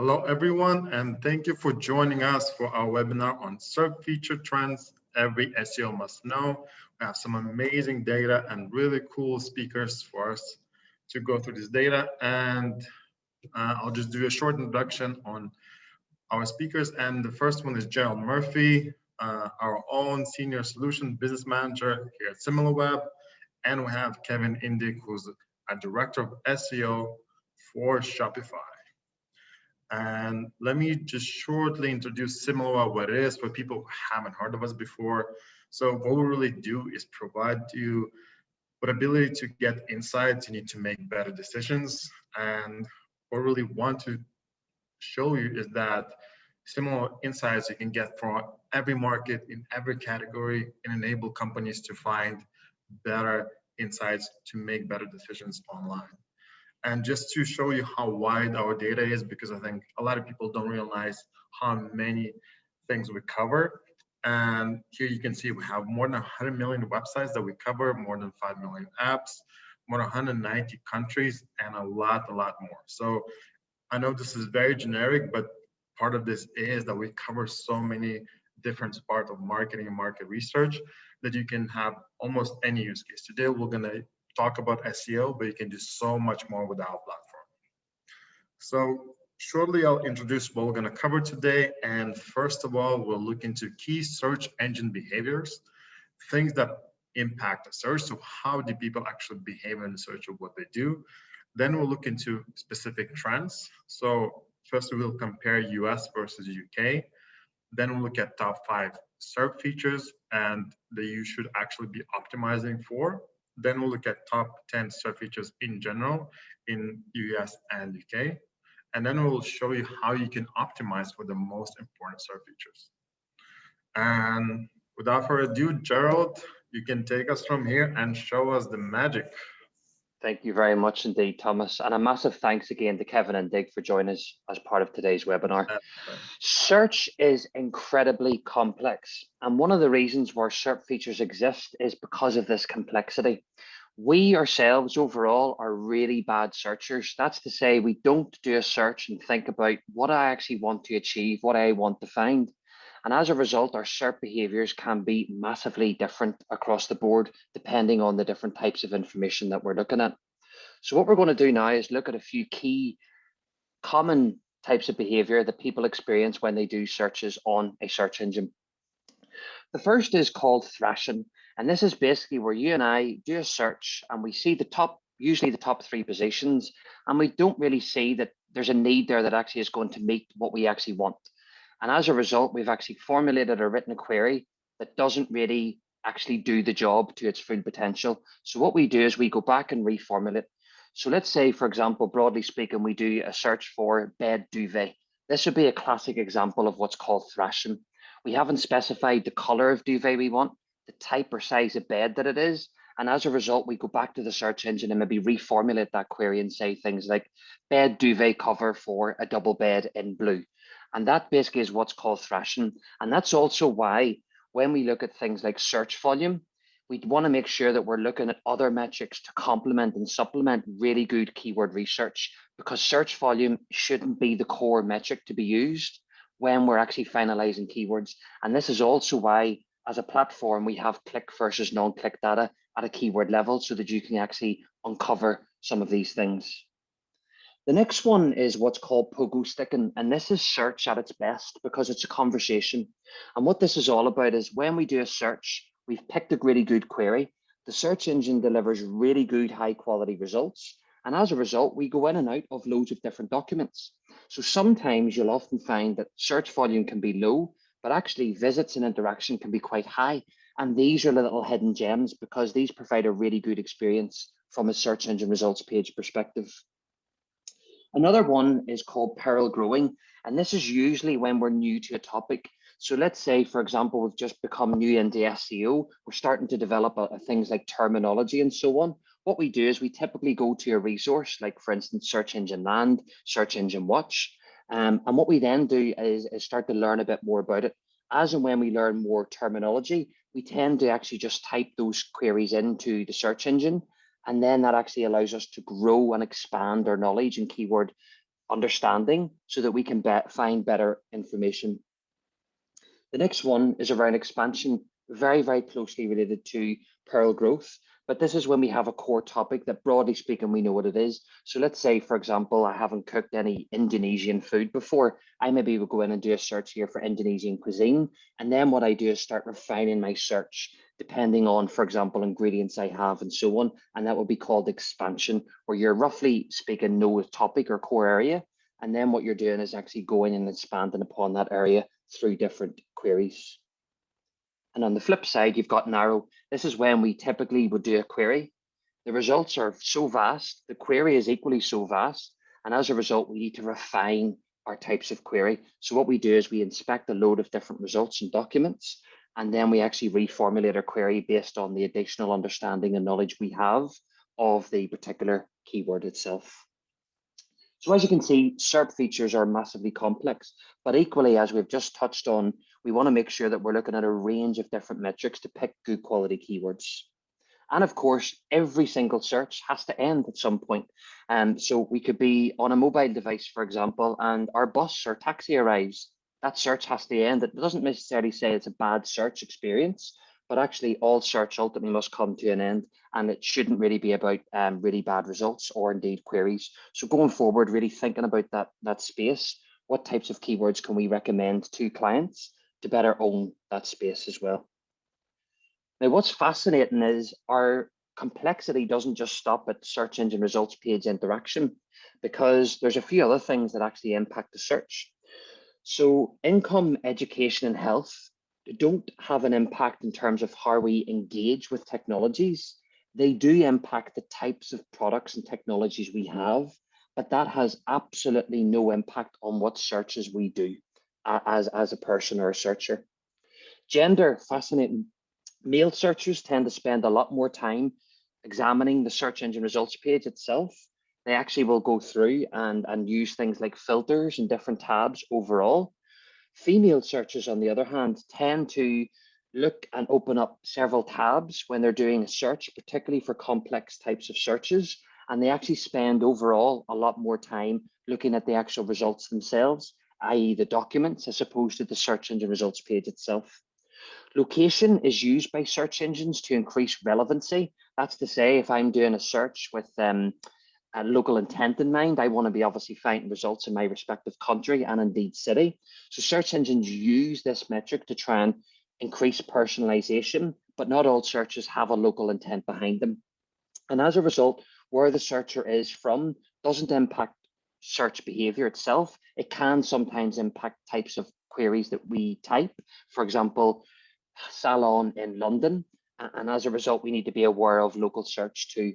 Hello, everyone, and thank you for joining us for our webinar on SERP feature trends every SEO must know. We have some amazing data and really cool speakers for us to go through this data. And I'll just do a short introduction on our speakers. And the first one is Gerald Murphy, our own Senior Solution Business Manager here at Similarweb. And we have Kevin Indig, who's a Director of SEO for Shopify. And let me just shortly introduce Similarweb, what it is for people who haven't heard of us before. So what we really do is provide you with ability to get insights. You need to make better decisions. And what we really want to show you is that similar insights you can get from every market in every category and enable companies to find better insights to make better decisions online. And just to show you how wide our data is, because I think a lot of people don't realize how many things we cover. And here you can see we have more than 100 million websites that we cover, more than 5 million apps, more than 190 countries, and a lot more. So I know this is very generic, but part of this is that we cover so many different parts of marketing and market research that you can have almost any use case. Today, we're going to talk about SEO, but you can do so much more with our platform. So shortly, I'll introduce what we're going to cover today. And first of all, we'll look into key search engine behaviors, things that impact the search. So how do people actually behave in the search of what they do? Then we'll look into specific trends. So first, we'll compare US versus UK. Then we'll look at top 5 SERP features and that you should actually be optimizing for. Then we'll look at top 10 SERP features in general in US and UK. And then we'll show you how you can optimize for the most important SERP features. And without further ado, Gerald, you can take us from here and show us the magic. Thank you very much indeed, Thomas. And a massive thanks again to Kevin and Dig for joining us as part of today's webinar. Search is incredibly complex. And one of the reasons why SERP features exist is because of this complexity. We ourselves overall are really bad searchers. That's to say, we don't do a search and think about what I actually want to achieve, what I want to find. And as a result, our SERP behaviors can be massively different across the board, depending on the different types of information that we're looking at. So what we're going to do now is look at a few key common types of behavior that people experience when they do searches on a search engine. The first is called thrashing. And this is basically where you and I do a search and we see usually the top 3 positions, and we don't really see that there's a need there that actually is going to meet what we actually want. And as a result, we've actually formulated a written query that doesn't really actually do the job to its full potential. So what we do is we go back and reformulate. So let's say, for example, broadly speaking, we do a search for bed duvet. This would be a classic example of what's called thrashing. We haven't specified the color of duvet we want, the type or size of bed that it is. And as a result, we go back to the search engine and maybe reformulate that query and say things like bed duvet cover for a double bed in blue. And that basically is what's called thrashing. And that's also why when we look at things like search volume, we want to make sure that we're looking at other metrics to complement and supplement really good keyword research, because search volume shouldn't be the core metric to be used when we're actually finalizing keywords. And this is also why, as a platform, we have click versus non-click data at a keyword level so that you can actually uncover some of these things. The next one is what's called pogo sticking, and this is search at its best because it's a conversation. And what this is all about is when we do a search, we've picked a really good query, the search engine delivers really good high quality results. And as a result, we go in and out of loads of different documents. So sometimes you'll often find that search volume can be low, but actually visits and interaction can be quite high. And these are little hidden gems because these provide a really good experience from a search engine results page perspective. Another one is called parallel growing, and this is usually when we're new to a topic. So let's say, for example, we've just become new into SEO, we're starting to develop things like terminology and so on. What we do is we typically go to a resource, like for instance, Search Engine Land, Search Engine Watch, and what we then do is start to learn a bit more about it. As and when we learn more terminology, we tend to actually just type those queries into the search engine. And then that actually allows us to grow and expand our knowledge and keyword understanding so that we can find better information. The next one is around expansion, very, very closely related to Pearl growth. But this is when we have a core topic that, broadly speaking, we know what it is. So let's say, for example, I haven't cooked any Indonesian food before. I maybe will go in and do a search here for Indonesian cuisine. And then what I do is start refining my search, depending on, for example, ingredients I have and so on. And that will be called expansion, where you're roughly speaking know a topic or core area. And then what you're doing is actually going and expanding upon that area through different queries. And on the flip side, you've got narrow. This is when we typically would do a query. The results are so vast, the query is equally so vast. And as a result, we need to refine our types of query. So what we do is we inspect a load of different results and documents, and then we actually reformulate our query based on the additional understanding and knowledge we have of the particular keyword itself. So as you can see, SERP features are massively complex, but equally, as we've just touched on, we want to make sure that we're looking at a range of different metrics to pick good quality keywords. And of course, every single search has to end at some point. So we could be on a mobile device, for example, and our bus or taxi arrives. That search has to end. It doesn't necessarily say it's a bad search experience, but actually all search ultimately must come to an end, and it shouldn't really be about really bad results or indeed queries. So going forward, really thinking about that space, what types of keywords can we recommend to clients to better own that space as well? Now, what's fascinating is our complexity doesn't just stop at search engine results page interaction, because there's a few other things that actually impact the search. So income, education, and health don't have an impact in terms of how we engage with technologies. They do impact the types of products and technologies we have, but that has absolutely no impact on what searches we do as a person or a searcher. Gender, fascinating. Male searchers tend to spend a lot more time examining the search engine results page itself. They actually will go through and use things like filters and different tabs overall. Female searchers, on the other hand, tend to look and open up several tabs when they're doing a search, particularly for complex types of searches. And they actually spend overall a lot more time looking at the actual results themselves, i.e. the documents, as opposed to the search engine results page itself. Location is used by search engines to increase relevancy. That's to say, if I'm doing a search with a local intent in mind, I want to be obviously finding results in my respective country and indeed city. So search engines use this metric to try and increase personalization, but not all searches have a local intent behind them. And as a result, where the searcher is from doesn't impact search behavior itself. It can sometimes impact types of queries that we type. For example, salon in London. And as a result, we need to be aware of local search too.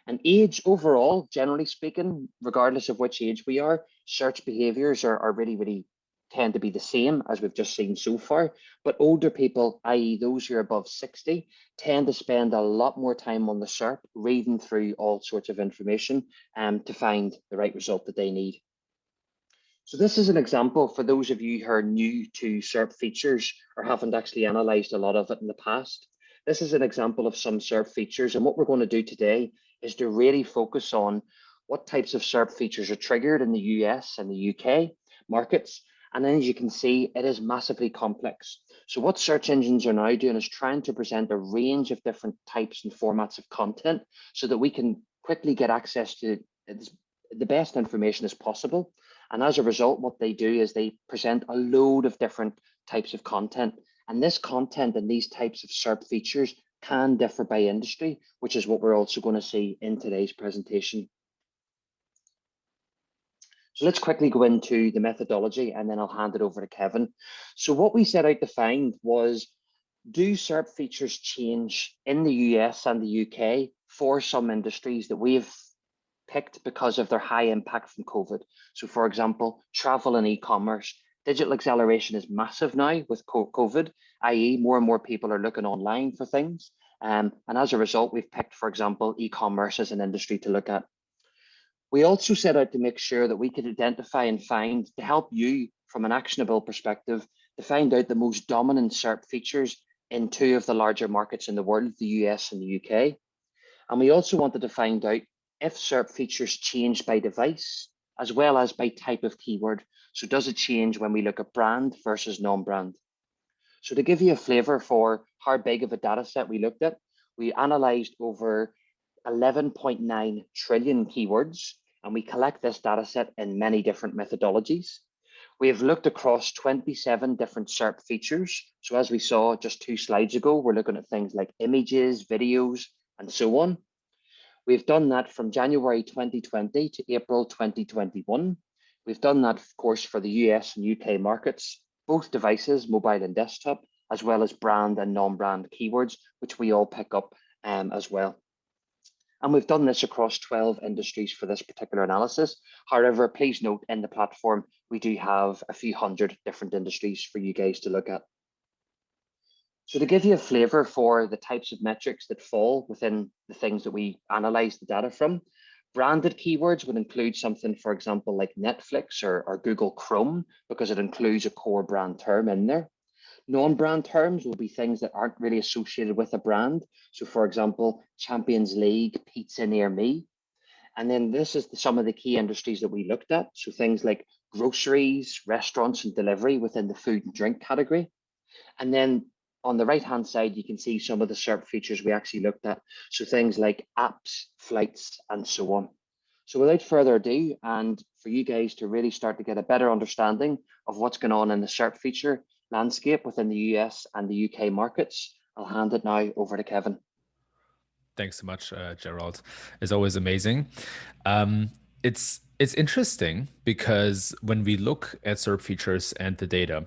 And age overall, generally speaking, regardless of which age we are, search behaviors are really tend to be the same as we've just seen so far. But older people, i.e. those who are above 60, tend to spend a lot more time on the SERP, reading through all sorts of information to find the right result that they need. So this is an example for those of you who are new to SERP features or haven't actually analyzed a lot of it in the past. This is an example of some SERP features, and what we're going to do today is to really focus on what types of SERP features are triggered in the US and the UK markets. And then as you can see, it is massively complex. So what search engines are now doing is trying to present a range of different types and formats of content so that we can quickly get access to the best information as possible. And as a result, what they do is they present a load of different types of content. And this content and these types of SERP features can differ by industry, which is what we're also going to see in today's presentation. So let's quickly go into the methodology and then I'll hand it over to Kevin. So what we set out to find was, do SERP features change in the US and the UK for some industries that we've picked because of their high impact from COVID? So for example, travel and e-commerce. Digital acceleration is massive now with COVID, i.e. more and more people are looking online for things. And as a result, we've picked, for example, e-commerce as an industry to look at. We also set out to make sure that we could identify and find, to help you from an actionable perspective, to find out the most dominant SERP features in two of the larger markets in the world, the US and the UK. And we also wanted to find out if SERP features change by device as well as by type of keyword. So does it change when we look at brand versus non-brand? So to give you a flavor for how big of a data set we looked at, we analyzed over 11.9 trillion keywords, and we collect this data set in many different methodologies. We have looked across 27 different SERP features. So as we saw just 2 slides ago, we're looking at things like images, videos, and so on. We've done that from January 2020 to April 2021. We've done that, of course, for the US and UK markets, both devices, mobile and desktop, as well as brand and non-brand keywords, which we all pick up as well. And we've done this across 12 industries for this particular analysis. However, please note in the platform, we do have a few hundred different industries for you guys to look at. So to give you a flavor for the types of metrics that fall within the things that we analyze the data from, branded keywords would include something, for example, like Netflix or Google Chrome, because it includes a core brand term in there. Non-brand terms will be things that aren't really associated with a brand. So for example, Champions League, pizza near me. And then this is some of the key industries that we looked at. So things like groceries, restaurants and delivery within the food and drink category. And then on the right-hand side, you can see some of the SERP features we actually looked at. So things like apps, flights, and so on. So without further ado, and for you guys to really start to get a better understanding of what's going on in the SERP feature landscape within the US and the UK markets, I'll hand it now over to Kevin. Thanks so much, Gerald. It's always amazing. It's interesting because when we look at SERP features and the data,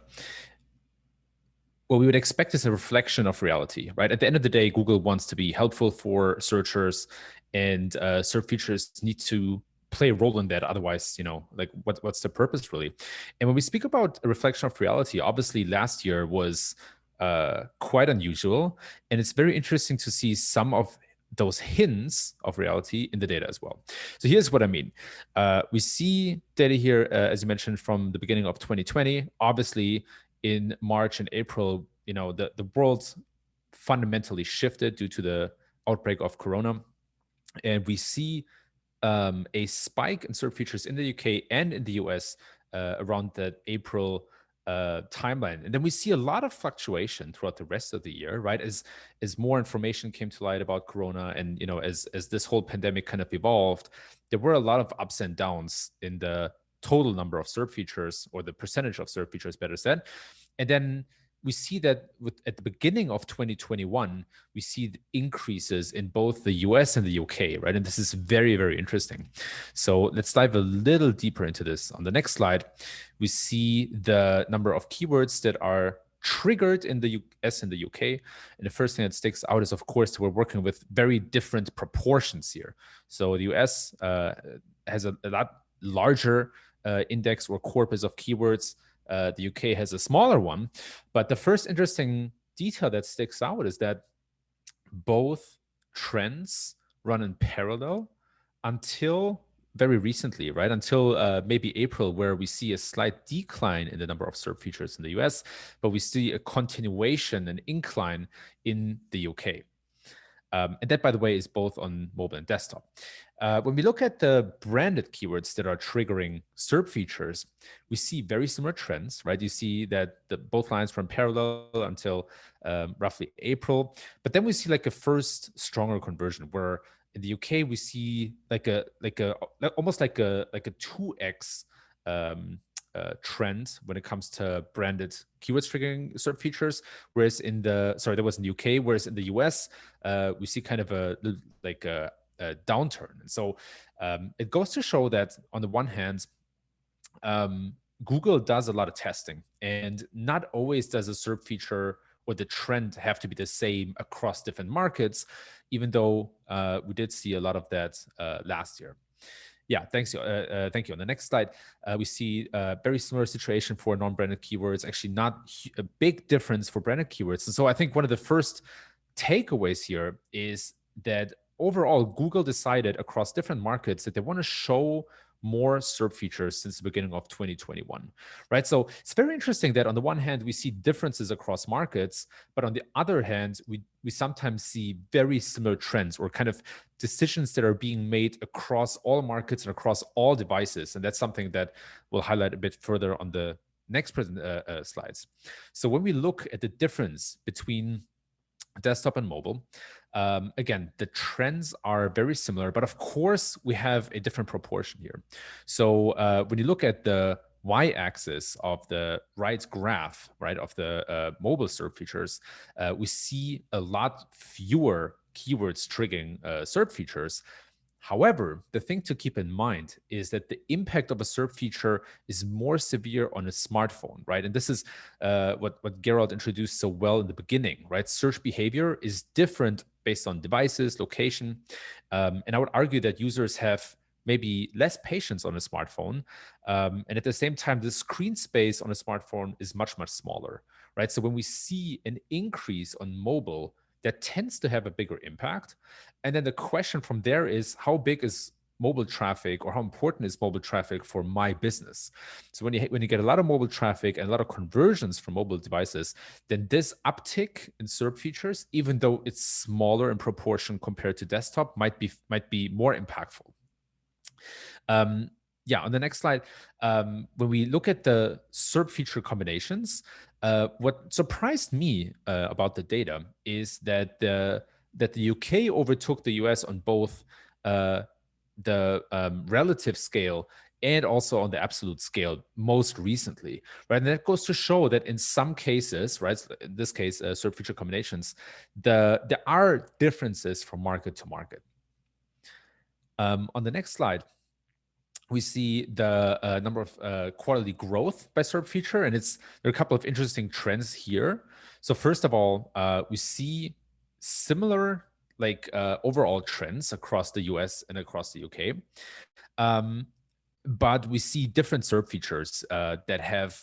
what we would expect is a reflection of reality, right? At the end of the day, Google wants to be helpful for searchers, and SERP features need to play a role in that. Otherwise, like what's the purpose really? And when we speak about a reflection of reality, obviously last year was quite unusual, and it's very interesting to see some of those hints of reality in the data as well. So here's what I mean. We see data here, as you mentioned, from the beginning of 2020. Obviously, in March and April, the world fundamentally shifted due to the outbreak of Corona. And we see a spike in SERP features in the UK and in the US around that April timeline. And then we see a lot of fluctuation throughout the rest of the year, right? As more information came to light about Corona, and as this whole pandemic kind of evolved, there were a lot of ups and downs in the total number of SERP features, or the percentage of SERP features, better said. And then we see that at the beginning of 2021, we see the increases in both the US and the UK, right? And this is very, very interesting. So let's dive a little deeper into this. On the next slide, we see the number of keywords that are triggered in the US and the UK. And the first thing that sticks out is, of course, we're working with very different proportions here. So the US has a lot larger index or corpus of keywords. The UK has a smaller one. But the first interesting detail that sticks out is that both trends run in parallel until very recently, right? Until maybe April, where we see a slight decline in the number of SERP features in the US, but we see a continuation, an incline in the UK. And that, by the way, is both on mobile and desktop. When we look at the branded keywords that are triggering SERP features, we see very similar trends, right? You see that both lines run parallel until roughly April, but then we see like a first stronger conversion, where in the UK we see almost like a 2x trend when it comes to branded keywords triggering SERP features, whereas that was in the UK, whereas in the US we see kind of a downturn. And so it goes to show that on the one hand, Google does a lot of testing, and not always does a SERP feature or the trend have to be the same across different markets, even though we did see a lot of that last year. Yeah, thanks. Thank you. On the next slide, we see a very similar situation for non-branded keywords, actually not a big difference for branded keywords. And so I think one of the first takeaways here is that overall, Google decided across different markets that they want to show more SERP features since the beginning of 2021, right? So it's very interesting that on the one hand, we see differences across markets, but on the other hand, we sometimes see very similar trends or kind of decisions that are being made across all markets and across all devices. And that's something that we'll highlight a bit further on the next slides. So when we look at the difference between desktop and mobile, again, the trends are very similar, but of course we have a different proportion here. So when you look at the y-axis of the right graph, right, of the mobile SERP features, we see a lot fewer keywords triggering SERP features. However, the thing to keep in mind is that the impact of a SERP feature is more severe on a smartphone, right? And this is what Gerald introduced so well in the beginning, right? Search behavior is different based on devices, location. And I would argue that users have maybe less patience on a smartphone. And at the same time, the screen space on a smartphone is much, much smaller, right? So when we see an increase on mobile, that tends to have a bigger impact. And then the question from there is, how big is mobile traffic, or how important is mobile traffic for my business? So when you get a lot of mobile traffic and a lot of conversions from mobile devices, then this uptick in SERP features, even though it's smaller in proportion compared to desktop, might be more impactful. Yeah, on the next slide, when we look at the SERP feature combinations, what surprised me about the data is that the UK overtook the US on both the relative scale and also on the absolute scale most recently, right? And that goes to show that in some cases, right, in this case, SERP feature combinations, there are differences from market to market. On the next slide, we see the number of quarterly growth by SERP feature, and there are a couple of interesting trends here. So first of all, we see similar overall trends across the US and across the UK, but we see different SERP features that have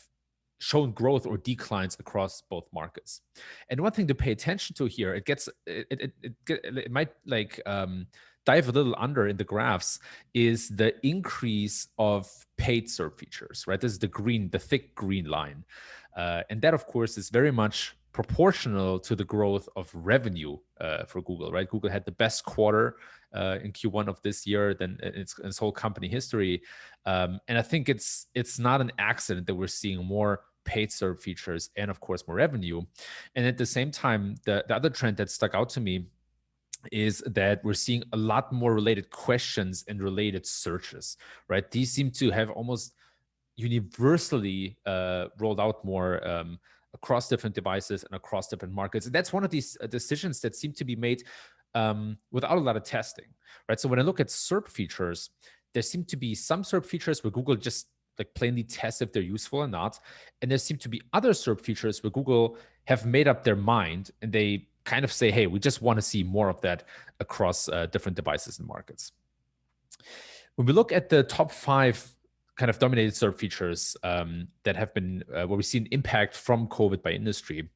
shown growth or declines across both markets. And one thing to pay attention to here, it might dive a little under in the graphs, is the increase of paid SERP features, right? This is the thick green line. And that, of course, is very much proportional to the growth of revenue for Google, right? Google had the best quarter in Q1 of this year than in its whole company history. And I think it's not an accident that we're seeing more paid SERP features and, of course, more revenue. And at the same time, the other trend that stuck out to me is that we're seeing a lot more related questions and related searches, right? These seem to have almost universally rolled out more across different devices and across different markets. And that's one of these decisions that seem to be made without a lot of testing, right? So when I look at SERP features, there seem to be some SERP features where Google just plainly tests if they're useful or not. And there seem to be other SERP features where Google have made up their mind and they kind of say, hey, we just want to see more of that across different devices and markets. When we look at the top 5 kind of dominated SERP features that have been, where we've seen impact from COVID by industry,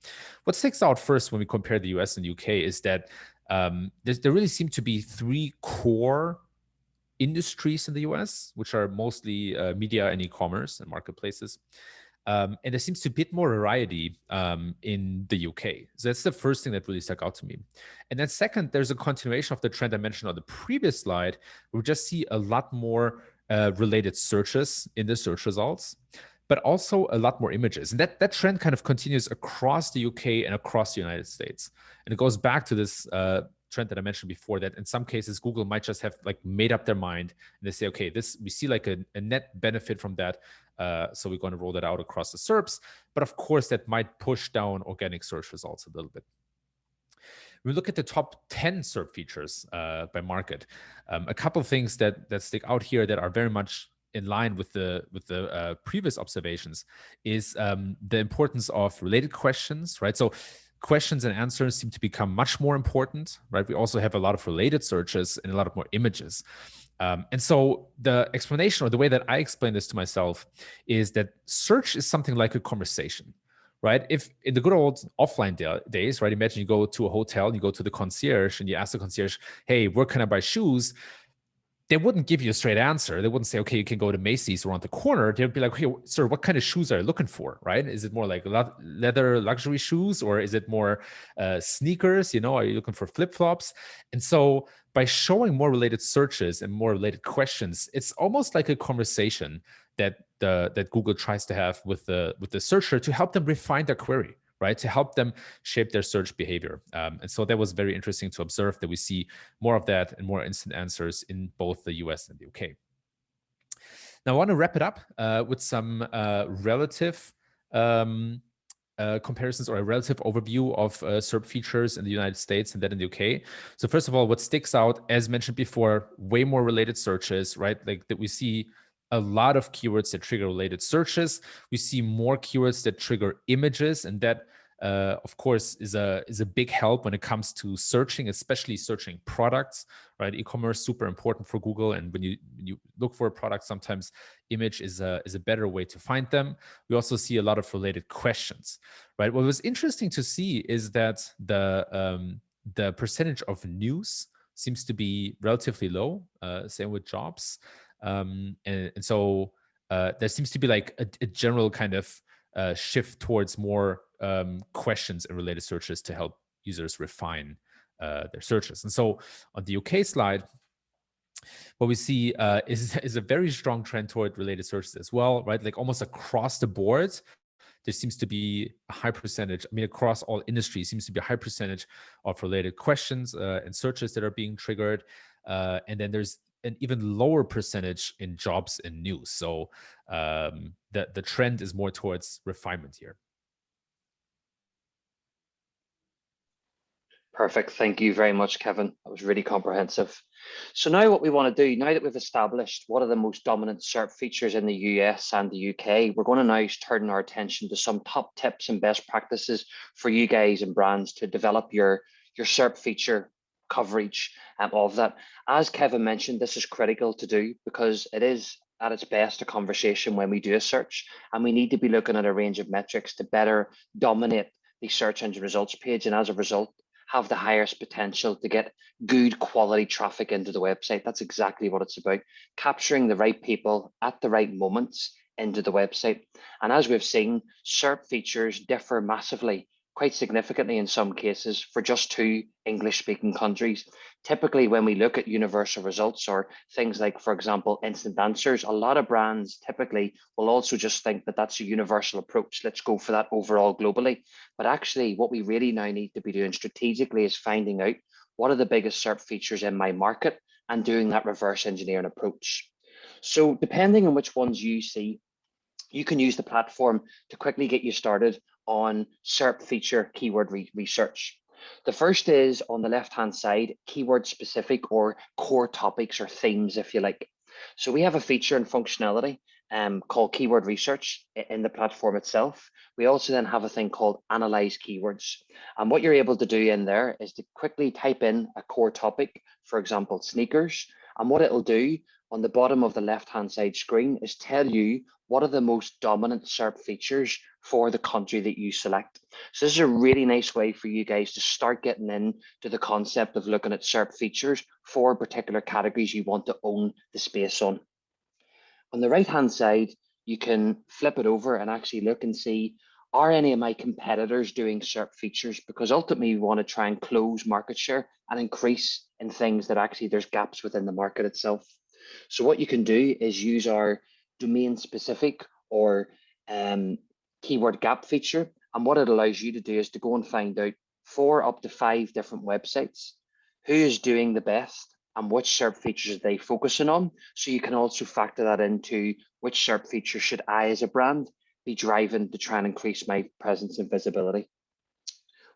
what sticks out first when we compare the US and UK is that there really seem to be 3 core industries in the US, which are mostly media and e-commerce and marketplaces. And there seems to be a bit more variety in the UK. So that's the first thing that really stuck out to me. And then second, there's a continuation of the trend I mentioned on the previous slide. We just see a lot more related searches in the search results, but also a lot more images. And that trend kind of continues across the UK and across the United States. And it goes back to this trend that I mentioned before, that in some cases, Google might just have made up their mind and they say, okay, we see a net benefit from that. So we're going to roll that out across the SERPs. But of course, that might push down organic search results a little bit. We look at the top 10 SERP features by market. A couple of things that stick out here that are very much in line with the previous observations is the importance of related questions, right? So questions and answers seem to become much more important, right? We also have a lot of related searches and a lot of more images. And so the explanation, or the way that I explain this to myself, is that search is something like a conversation, right? If in the good old offline days, right? Imagine you go to a hotel, you go to the concierge and you ask the concierge, hey, where can I buy shoes? they wouldn't give you a straight answer. They wouldn't say, okay, you can go to Macy's around the corner. They'd be like, okay, sir, what kind of shoes are you looking for, right? Is it more like leather luxury shoes, or is it more sneakers? You know, are you looking for flip-flops? And so by showing more related searches and more related questions, it's almost like a conversation that Google tries to have with the searcher to help them refine their query, right? To help them shape their search behavior. And so that was very interesting to observe that we see more of that and more instant answers in both the US and the UK. Now, I want to wrap it up with some relative comparisons or a relative overview of SERP features in the United States and then in the UK. So first of all, what sticks out, as mentioned before, way more related searches, right? Like that we see a lot of keywords that trigger related searches. We see more keywords that trigger images, and that, of course, is a big help when it comes to searching, especially searching products, right? E-commerce super important for Google, and when you look for a product, sometimes image is a better way to find them. We also see a lot of related questions, right? What was interesting to see is that the percentage of news seems to be relatively low. Same with jobs. And so there seems to be like a general kind of shift towards more questions and related searches to help users refine their searches. And so on the UK slide, what we see is a very strong trend toward related searches as well, right? Like almost across the board, there seems to be a high percentage, I mean, across all industries, seems to be a high percentage of related questions and searches that are being triggered. And then there's an even lower percentage in jobs and news. So the trend is more towards refinement here. Perfect. Thank you very much, Kevin. That was really comprehensive. So now what we want to do, now that we've established what are the most dominant SERP features in the US and the UK, we're going to now turn our attention to some top tips and best practices for you guys and brands to develop your SERP feature coverage of that. As Kevin mentioned, this is critical to do because it is at its best a conversation when we do a search, and we need to be looking at a range of metrics to better dominate the search engine results page, and as a result, have the highest potential to get good quality traffic into the website. That's exactly what it's about, capturing the right people at the right moments into the website. And as we've seen, SERP features differ massively, quite significantly in some cases, for just 2 English-speaking countries. Typically, when we look at universal results or things like, for example, instant answers, a lot of brands typically will also just think that that's a universal approach. Let's go for that overall globally. But actually, what we really now need to be doing strategically is finding out what are the biggest SERP features in my market and doing that reverse engineering approach. So depending on which ones you see, you can use the platform to quickly get you started on SERP feature keyword research. The first is on the left-hand side, keyword specific or core topics or themes, if you like. So we have a feature and functionality called keyword research in the platform itself. We also then have a thing called analyze keywords. And what you're able to do in there is to quickly type in a core topic, for example, sneakers. And what it'll do on the bottom of the left-hand side screen is tell you what are the most dominant SERP features for the country that you select. So this is a really nice way for you guys to start getting into the concept of looking at SERP features for particular categories you want to own the space on. On the right-hand side, you can flip it over and actually look and see, are any of my competitors doing SERP features? Because ultimately we want to try and close market share and increase in things that actually there's gaps within the market itself. So what you can do is use our domain specific or keyword gap feature. And what it allows you to do is to go and find out 4 up to 5 different websites, who is doing the best and which SERP features are they focusing on. So you can also factor that into which SERP feature should I as a brand be driving to try and increase my presence and visibility.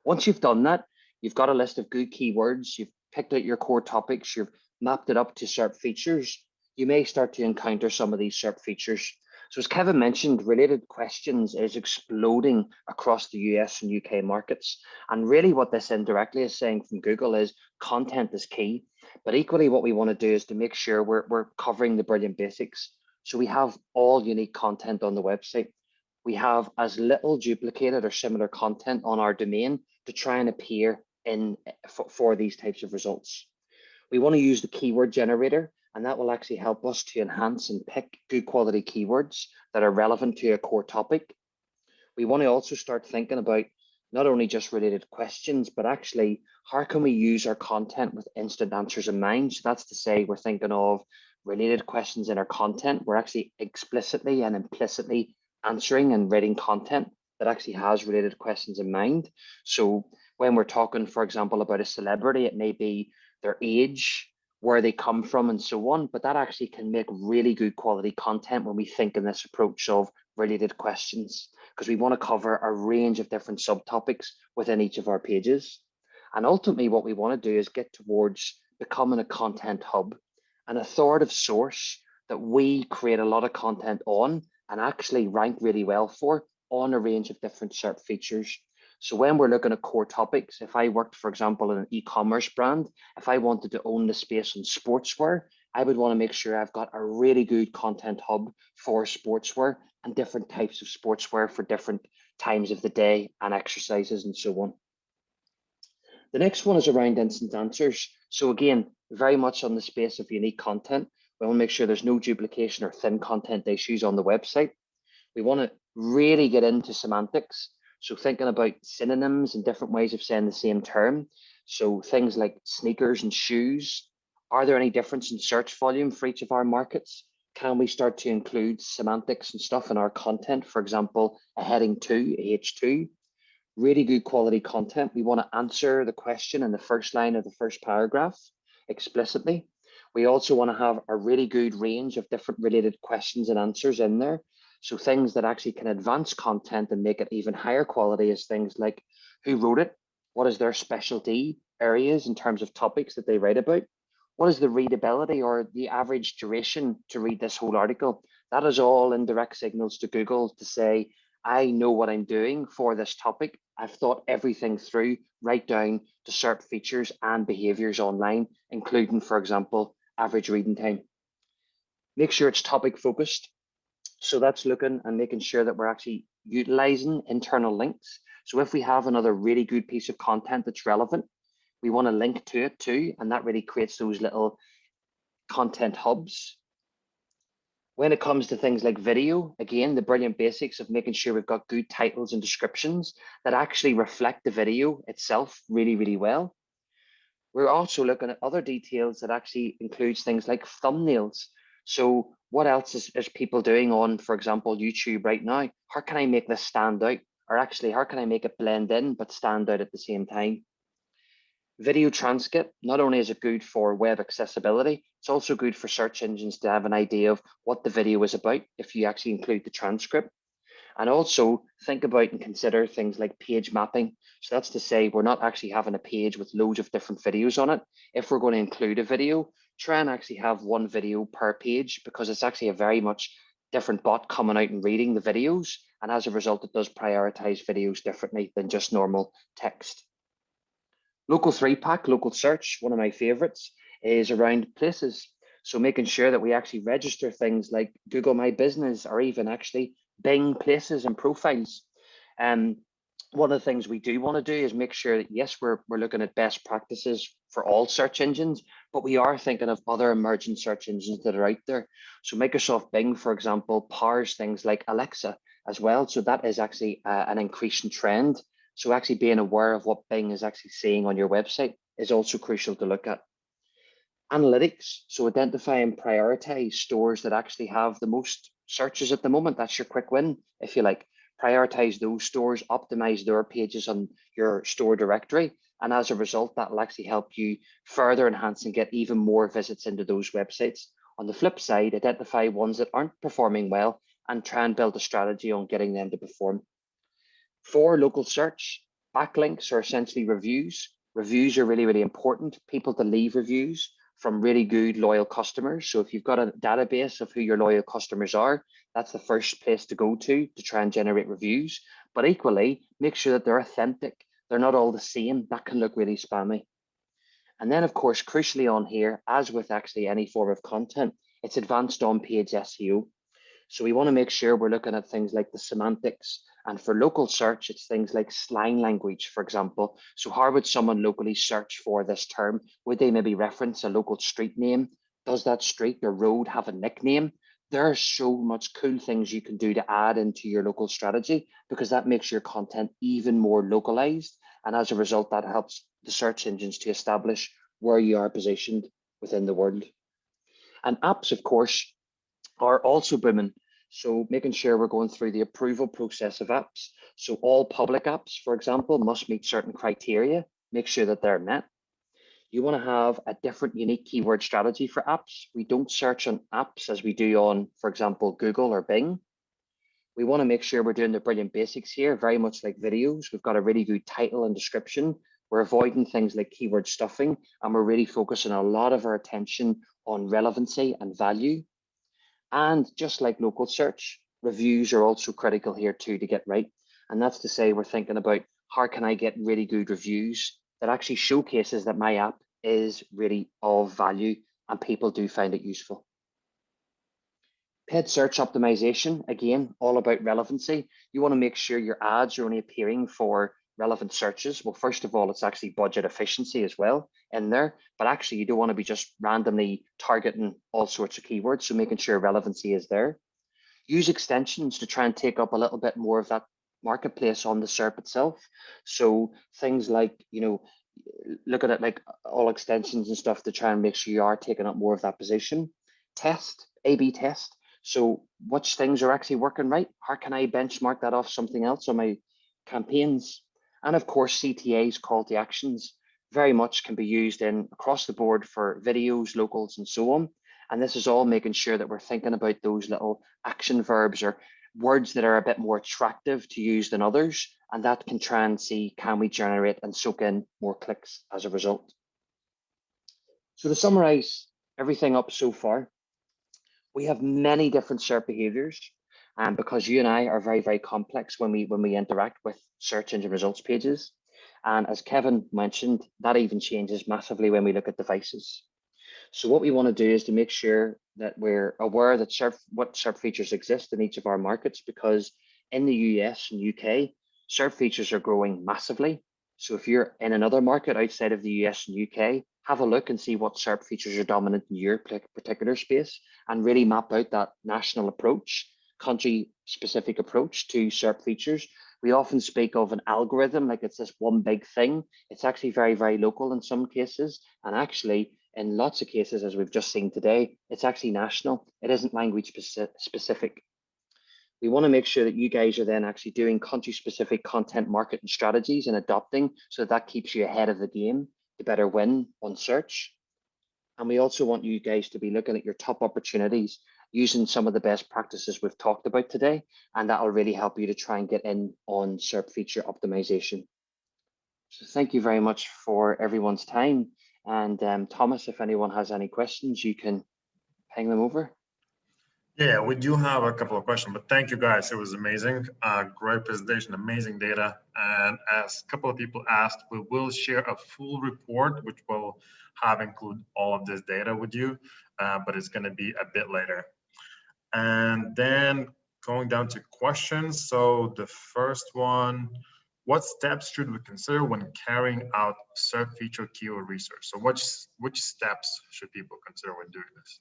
Once you've done that, you've got a list of good keywords, you've picked out your core topics, you've mapped it up to SERP features, you may start to encounter some of these SERP features. So as Kevin mentioned, related questions is exploding across the US and UK markets. And really what this indirectly is saying from Google is content is key. But equally what we want to do is to make sure we're covering the brilliant basics. So we have all unique content on the website. We have as little duplicated or similar content on our domain to try and appear in for these types of results. We want to use the keyword generator and that will actually help us to enhance and pick good quality keywords that are relevant to a core topic. We want to also start thinking about not only just related questions, but actually how can we use our content with instant answers in mind? So that's to say we're thinking of related questions in our content. We're actually explicitly and implicitly answering and writing content that actually has related questions in mind. So when we're talking, for example, about a celebrity, it may be their age, where they come from, and so on, but that actually can make really good quality content when we think in this approach of related questions, because we want to cover a range of different subtopics within each of our pages. And ultimately what we want to do is get towards becoming a content hub, an authoritative source that we create a lot of content on and actually rank really well for on a range of different SERP features. So when we're looking at core topics, if I worked, for example, in an e-commerce brand, if I wanted to own the space on sportswear, I would want to make sure I've got a really good content hub for sportswear and different types of sportswear for different times of the day and exercises and so on. The next one is around instant answers. So again, very much on the space of unique content. We want to make sure there's no duplication or thin content issues on the website. We want to really get into semantics. So thinking about synonyms and different ways of saying the same term. So things like sneakers and shoes. Are there any difference in search volume for each of our markets? Can we start to include semantics and stuff in our content? For example, a heading 2, H2. Really good quality content. We want to answer the question in the first line of the first paragraph explicitly. We also want to have a really good range of different related questions and answers in there. So things that actually can advance content and make it even higher quality is things like who wrote it, what is their specialty areas in terms of topics that they write about, what is the readability or the average duration to read this whole article. That is all indirect signals to Google to say, I know what I'm doing for this topic. I've thought everything through, right down to SERP features and behaviors online, including, for example, average reading time. Make sure it's topic focused. So that's looking and making sure that we're actually utilizing internal links. So if we have another really good piece of content that's relevant, we want to link to it too. And that really creates those little content hubs. When it comes to things like video, again, the brilliant basics of making sure we've got good titles and descriptions that actually reflect the video itself really, really well. We're also looking at other details that actually includes things like thumbnails. So what else is people doing on, for example, YouTube right now? How can I make this stand out? Or actually, how can I make it blend in but stand out at the same time? Video transcript, not only is it good for web accessibility, it's also good for search engines to have an idea of what the video is about if you actually include the transcript. And also think about and consider things like page mapping. So that's to say we're not actually having a page with loads of different videos on it. If we're going to include a video, try and actually have one video per page, because it's actually a very much different bot coming out and reading the videos. And as a result, it does prioritize videos differently than just normal text. Local 3-pack, local search, one of my favorites, is around places. So making sure that we actually register things like Google My Business or even actually Bing places and profiles. One of the things we do want to do is make sure that, yes, we're looking at best practices for all search engines, but we are thinking of other emerging search engines that are out there. So Microsoft Bing, for example, powers things like Alexa as well. So that is actually an increasing trend. So actually being aware of what Bing is actually seeing on your website is also crucial to look at. Analytics, so identify and prioritize stores that actually have the most searches at the moment. That's your quick win, if you like. Prioritize those stores, optimize their pages on your store directory. And as a result, that will actually help you further enhance and get even more visits into those websites. On the flip side, identify ones that aren't performing well and try and build a strategy on getting them to perform. For local search, backlinks are essentially reviews. Reviews are really, really important. People to leave reviews from really good, loyal customers. So if you've got a database of who your loyal customers are, that's the first place to go to try and generate reviews. But equally, make sure that they're authentic. They're not all the same. That can look really spammy. And then, of course, crucially on here, as with actually any form of content, it's advanced on-page SEO. So we want to make sure we're looking at things like the semantics. And for local search, it's things like slang language, for example. So how would someone locally search for this term? Would they maybe reference a local street name Does that street or road have a nickname? There are so much cool things you can do to add into your local strategy, because that makes your content even more localized. And as a result, that helps the search engines to establish where you are positioned within the world. And apps, of course, are also booming. So making sure we're going through the approval process of apps. So all public apps, for example, must meet certain criteria, make sure that they're met. You want to have a different unique keyword strategy for apps. We don't search on apps as we do on, for example, Google or Bing. We want to make sure we're doing the brilliant basics here, very much like videos. We've got a really good title and description. We're avoiding things like keyword stuffing, and we're really focusing a lot of our attention on relevancy and value. And just like local search, reviews are also critical here too to get right. And that's to say, we're thinking about how can I get really good reviews that actually showcases that my app is really of value and people do find it useful. Paid search optimization, again, all about relevancy. You want to make sure your ads are only appearing for relevant searches. Well, first of all, it's actually budget efficiency as well in there, but actually you don't want to be just randomly targeting all sorts of keywords. So making sure relevancy is there. Use extensions to try and take up a little bit more of that marketplace on the SERP itself. So things like, look at it like all extensions and stuff to try and make sure you are taking up more of that position. Test, A/B test. So which things are actually working right? How can I benchmark that off something else on my campaigns? And of course, CTAs, call to actions, very much can be used in across the board for videos, locals, and so on. And this is all making sure that we're thinking about those little action verbs or words that are a bit more attractive to use than others. And that can try and see, can we generate and soak in more clicks as a result? So to summarize everything up so far, we have many different SERP behaviors, and because you and I are very, very complex when we interact with search engine results pages. And as Kevin mentioned, that even changes massively when we look at devices. So what we want to do is to make sure that we're aware that what SERP features exist in each of our markets, because in the US and UK, SERP features are growing massively. So if you're in another market outside of the US and UK, have a look and see what SERP features are dominant in your particular space and really map out that national approach, country-specific approach to SERP features. We often speak of an algorithm like it's this one big thing. It's actually very, very local in some cases. And actually, in lots of cases, as we've just seen today, it's actually national. It isn't language specific. We want to make sure that you guys are then actually doing country-specific content marketing strategies and adopting, so that keeps you ahead of the game to better win on search. And we also want you guys to be looking at your top opportunities using some of the best practices we've talked about today, and that will really help you to try and get in on SERP feature optimization. So thank you very much for everyone's time. And Thomas, if anyone has any questions, you can ping them over. Yeah, we do have a couple of questions, but thank you guys. It was amazing. Great presentation, amazing data. And as a couple of people asked, we will share a full report, which will include all of this data with you, but it's going to be a bit later. And then going down to questions. So the first one, what steps should we consider when carrying out SERP feature keyword research? So which steps should people consider when doing this?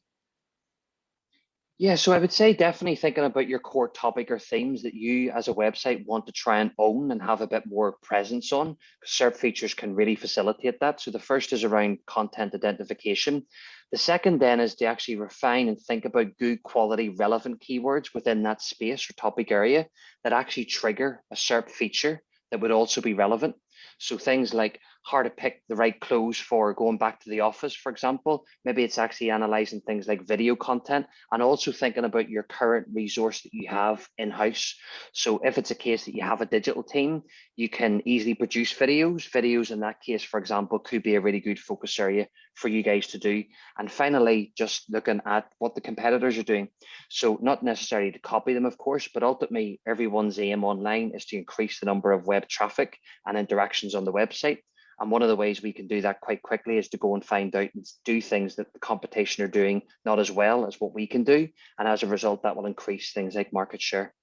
Yeah, so I would say definitely thinking about your core topic or themes that you as a website want to try and own and have a bit more presence on. SERP features can really facilitate that. So the first is around content identification. The second then is to actually refine and think about good quality relevant keywords within that space or topic area that actually trigger a SERP feature that would also be relevant. So things like how to pick the right clothes for going back to the office, for example. Maybe it's actually analyzing things like video content and also thinking about your current resource that you have in-house. So if it's a case that you have a digital team, you can easily produce videos. Videos in that case, for example, could be a really good focus area for you guys to do. And finally, just looking at what the competitors are doing. So not necessarily to copy them, of course, but ultimately everyone's aim online is to increase the number of web traffic and interactions on the website. And one of the ways we can do that quite quickly is to go and find out and do things that the competition are doing not as well as what we can do. And as a result, that will increase things like market share.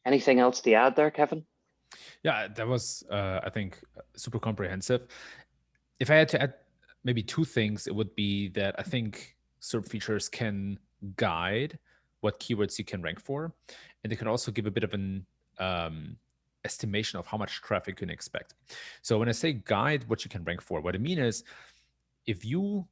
Anything else to add there, Kevin? Yeah, that was, I think, super comprehensive. If I had to add maybe two things, it would be that I think SERP features can guide what keywords you can rank for, and they can also give a bit of an estimation of how much traffic you can expect. So when I say guide what you can rank for, what I mean is if you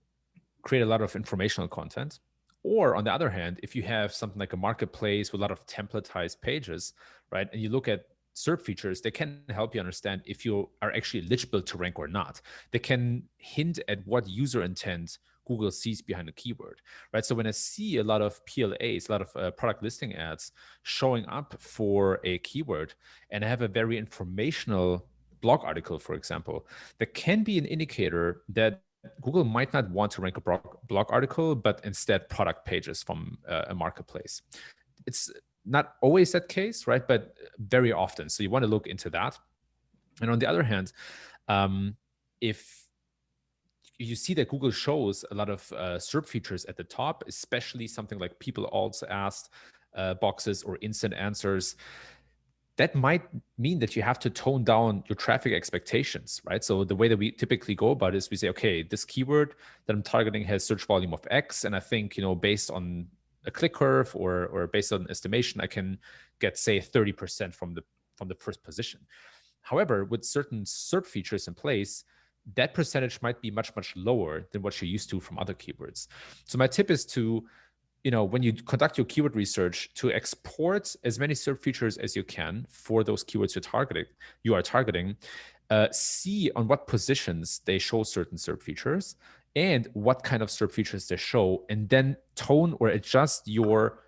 create a lot of informational content, or on the other hand, if you have something like a marketplace with a lot of templatized pages, right, and you look at SERP features, they can help you understand if you are actually eligible to rank or not. They can hint at what user intent Google sees behind a keyword, right? So when I see a lot of PLAs, a lot of product listing ads showing up for a keyword, and I have a very informational blog article, for example, that can be an indicator that Google might not want to rank a blog article, but instead product pages from a marketplace. It's not always that case, right? But very often. So you want to look into that. And on the other hand, if you see that Google shows a lot of SERP features at the top, especially something like people also asked boxes or instant answers, that might mean that you have to tone down your traffic expectations, right? So the way that we typically go about it is we say, okay, this keyword that I'm targeting has search volume of X, and I think, based on a click curve or based on estimation, I can get, say, 30% from the first position. However, with certain SERP features in place, that percentage might be much, much lower than what you're used to from other keywords. So my tip is to, when you conduct your keyword research, to export as many SERP features as you can for those keywords you are targeting, see on what positions they show certain SERP features and what kind of SERP features they show, and then tone or adjust your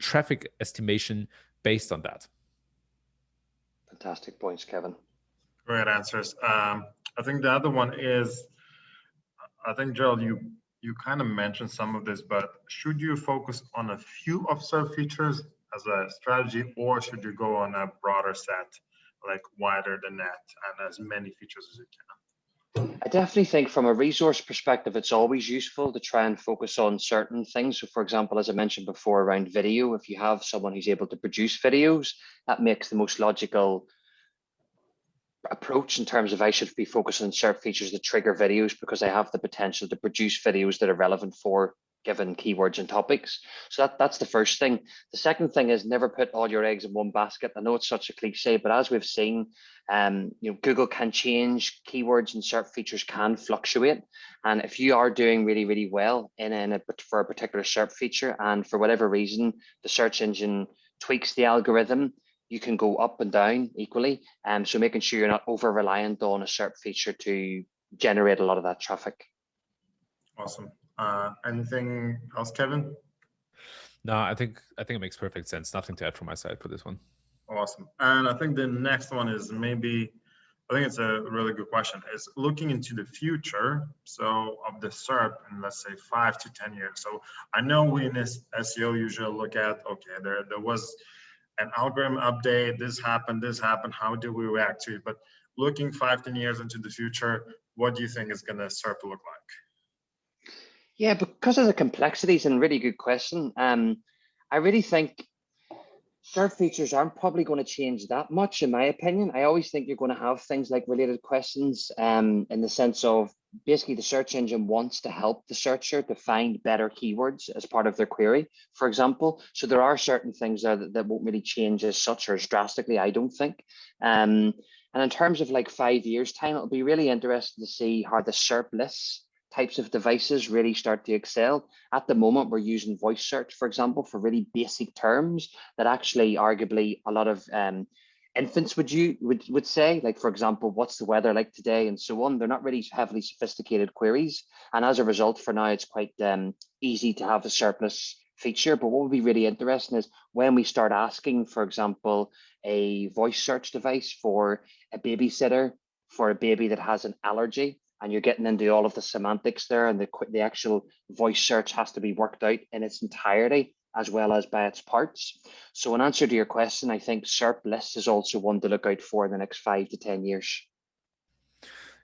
traffic estimation based on that. Fantastic points, Kevin. Great answers. I think the other one is, I think, Gerald, you kind of mentioned some of this, but should you focus on a few of SERP features as a strategy, or should you go on a broader set, like wider the net and as many features as you can? I definitely think from a resource perspective, it's always useful to try and focus on certain things. So for example, as I mentioned before around video, if you have someone who's able to produce videos, that makes the most logical approach in terms of I should be focused on SERP features that trigger videos because I have the potential to produce videos that are relevant for given keywords and topics. So that's the first thing. The second thing is never put all your eggs in one basket. I know it's such a cliche, but as we've seen, Google can change keywords and SERP features can fluctuate. And if you are doing really, really well for a particular SERP feature, and for whatever reason, the search engine tweaks the algorithm, you can go up and down equally. So making sure you're not over reliant on a SERP feature to generate a lot of that traffic. Awesome. Anything else, Kevin? No, I think it makes perfect sense. Nothing to add from my side for this one. Awesome. And I think the next one is I think it's a really good question, is looking into the future. So of the SERP in, let's say, 5 to 10 years. So I know we in this SEO usually look at, okay, there was an algorithm update, this happened, how do we react to it? But looking 5-10 years into the future, what do you think is going to SERP look like? Yeah, because of the complexities, and really good question. I really think SERP features aren't probably going to change that much, in my opinion. I always think you're going to have things like related questions, in the sense of basically the search engine wants to help the searcher to find better keywords as part of their query, for example. So there are certain things there that won't really change as such or as drastically, I don't think. And in terms of like 5 years time, it'll be really interesting to see how the SERP lists types of devices really start to excel. At the moment, we're using voice search, for example, for really basic terms that actually arguably a lot of infants would say, like, for example, what's the weather like today and so on. They're not really heavily sophisticated queries. And as a result, for now, it's quite easy to have a surplus feature. But what would be really interesting is when we start asking, for example, a voice search device for a babysitter for a baby that has an allergy, and you're getting into all of the semantics there, and the actual voice search has to be worked out in its entirety as well as by its parts. So in answer to your question, I think SERP lists is also one to look out for in the next 5 to 10 years.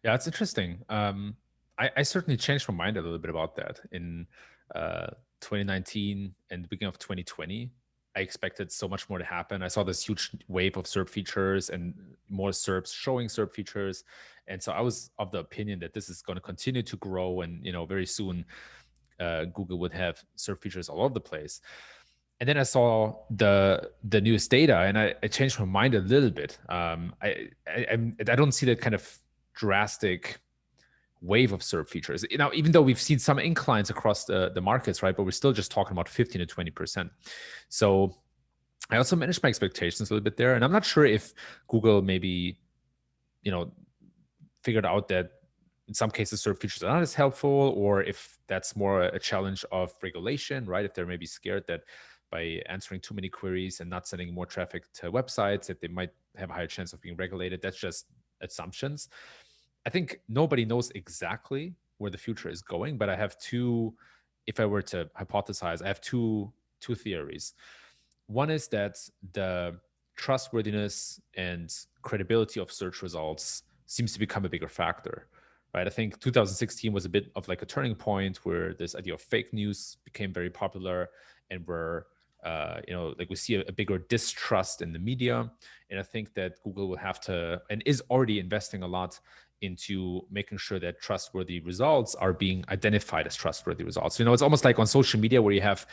Yeah, it's interesting. I certainly changed my mind a little bit about that in 2019 and the beginning of 2020. I expected so much more to happen. I saw this huge wave of SERP features and more SERPs showing SERP features. And so I was of the opinion that this is going to continue to grow, and very soon Google would have SERP features all over the place. And then I saw the newest data, and I changed my mind a little bit. I don't see that kind of drastic wave of SERP features. Now, even though we've seen some inclines across the markets, right? But we're still just talking about 15 to 20%. So I also managed my expectations a little bit there. And I'm not sure if Google maybe, figured out that in some cases SERP features are not as helpful, or if that's more a challenge of regulation, right? If they're maybe scared that by answering too many queries and not sending more traffic to websites, that they might have a higher chance of being regulated. That's just assumptions. I think nobody knows exactly where the future is going, but I have if I were to hypothesize, I have two theories. One is that the trustworthiness and credibility of search results seems to become a bigger factor, right? I think 2016 was a bit of like a turning point where this idea of fake news became very popular, and where we see a bigger distrust in the media. And I think that Google will have to, and is already investing a lot into making sure that trustworthy results are being identified as trustworthy results. It's almost like on social media where you have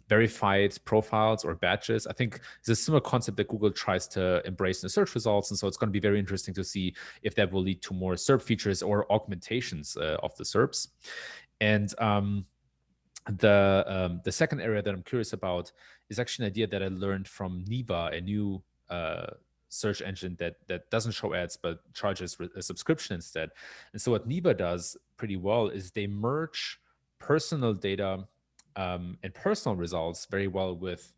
verified profiles or badges. I think it's a similar concept that Google tries to embrace in the search results. And so it's going to be very interesting to see if that will lead to more SERP features or augmentations of the SERPs. And the second area that I'm curious about is actually an idea that I learned from Niva, a new search engine that doesn't show ads but charges a subscription instead. And so what Niva does pretty well is they merge personal data and personal results very well with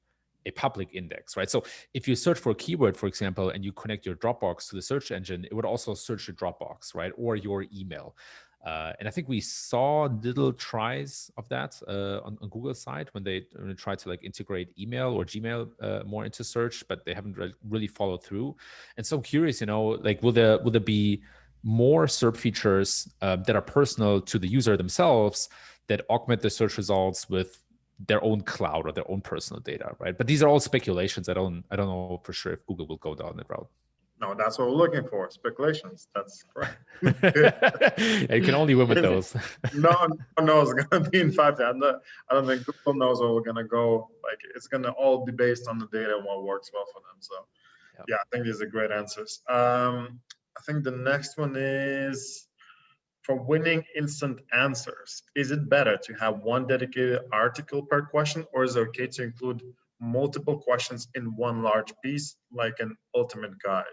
a public index, right? So if you search for a keyword, for example, and you connect your Dropbox to the search engine, it would also search your Dropbox, right? Or your email. And I think we saw little tries of that on Google's side when they tried to integrate email or Gmail more into search, but they haven't really followed through. And so I'm curious, will there be more SERP features that are personal to the user themselves that augment the search results with their own cloud or their own personal data, right? But these are all speculations. I don't know for sure if Google will go down that route. No, that's what we're looking for. Speculations. That's correct. You can only win with those. No one knows it's going to be in 5 years. I don't think Google knows where we're going to go. It's going to all be based on the data and what works well for them. So, yeah, I think these are great answers. I think the next one is, for winning instant answers, is it better to have one dedicated article per question, or is it okay to include multiple questions in one large piece, like an ultimate guide?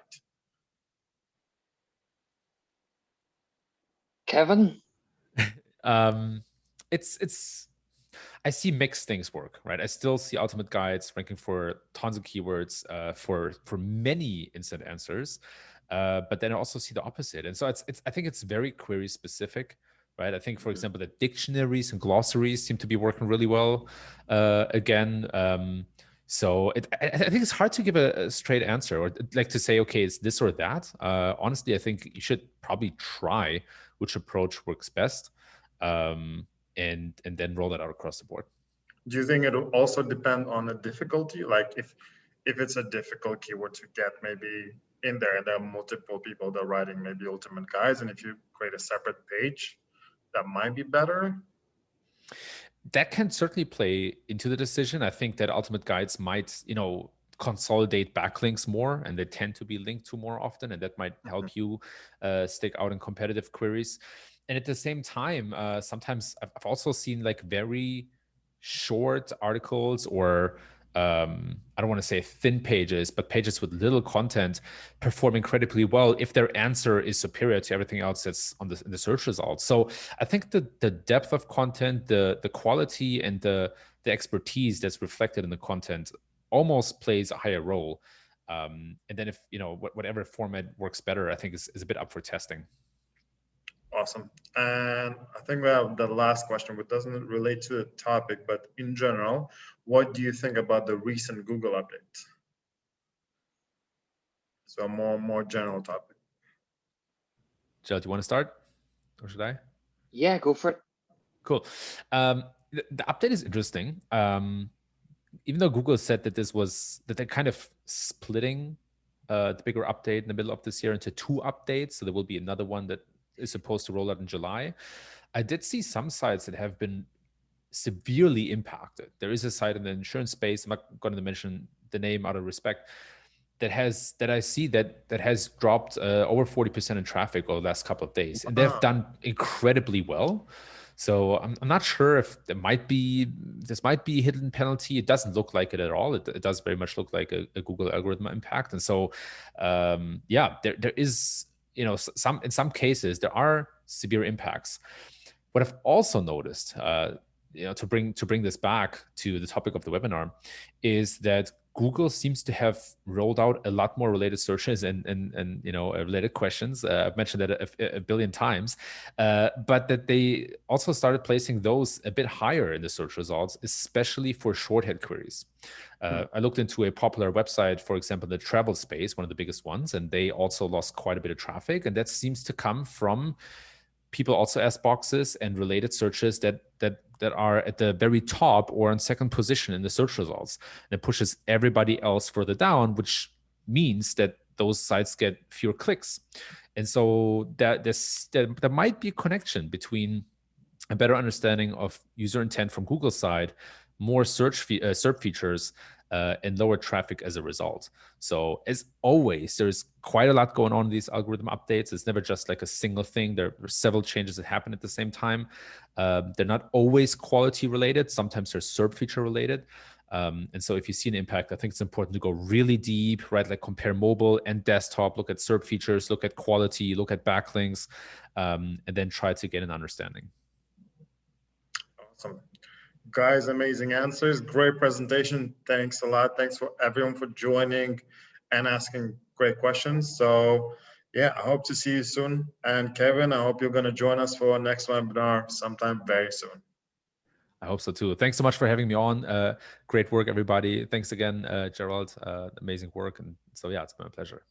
Kevin? It's I see mixed things work, right? I still see ultimate guides ranking for tons of keywords for many instant answers, but then I also see the opposite. And so I think it's very query specific, right? I think, for example, the dictionaries and glossaries seem to be working really well again. So I think it's hard to give a straight answer, or to say, okay, it's this or that. Honestly, I think you should probably try which approach works best, and then roll that out across the board. Do you think it'll also depend on the difficulty? Like if it's a difficult keyword to get maybe in there, and there are multiple people that are writing maybe ultimate guides, and if you create a separate page, that might be better. That can certainly play into the decision. I think that ultimate guides might, consolidate backlinks more, and they tend to be linked to more often, and that might help you stick out in competitive queries. And at the same time, sometimes I've also seen very short articles, or I don't want to say thin pages, but pages with little content perform incredibly well if their answer is superior to everything else that's in the search results. So I think the depth of content, the quality, and the expertise that's reflected in the content almost plays a higher role. And then if, whatever format works better, I think is a bit up for testing. Awesome. And I think we have the last question, which doesn't relate to the topic, but in general, what do you think about the recent Google update? So a more general topic. Jill, do you want to start, or should I? Yeah, go for it. Cool. The update is interesting. Even though Google said that they're kind of splitting the bigger update in the middle of this year into 2 updates, so there will be another one that is supposed to roll out in July. I did see some sites that have been severely impacted. There is a site in the insurance space, I'm not going to mention the name out of respect, that I see that has dropped over 40% in traffic over the last couple of days, and they've done incredibly well. So I'm not sure if this might be a hidden penalty. It doesn't look like it at all. It does very much look like a Google algorithm impact. And so there is, in some cases there are severe impacts. What I've also noticed, to bring this back to the topic of the webinar, is that Google seems to have rolled out a lot more related searches and related questions. I've mentioned that a billion times, but that they also started placing those a bit higher in the search results, especially for shorthead queries. I looked into a popular website, for example, the travel space, one of the biggest ones, and they also lost quite a bit of traffic, and that seems to come from people also ask boxes and related searches that are at the very top or on second position in the search results. And it pushes everybody else further down, which means that those sites get fewer clicks. And so there might be a connection between a better understanding of user intent from Google's side, more SERP features, and lower traffic as a result. So as always, there's quite a lot going on in these algorithm updates. It's never just like a single thing. There are several changes that happen at the same time. They're not always quality related. Sometimes they're SERP feature related. And so if you see an impact, I think it's important to go really deep, right? Like compare mobile and desktop, look at SERP features, look at quality, look at backlinks, and then try to get an understanding. Awesome. Guys, amazing answers. Great presentation. Thanks a lot. Thanks for everyone for joining and asking great questions. So yeah, I hope to see you soon. And Kevin, I hope you're going to join us for our next webinar sometime very soon. I hope so too. Thanks so much for having me on. Great work, everybody. Thanks again, Gerald. Amazing work. And so yeah, it's been a pleasure.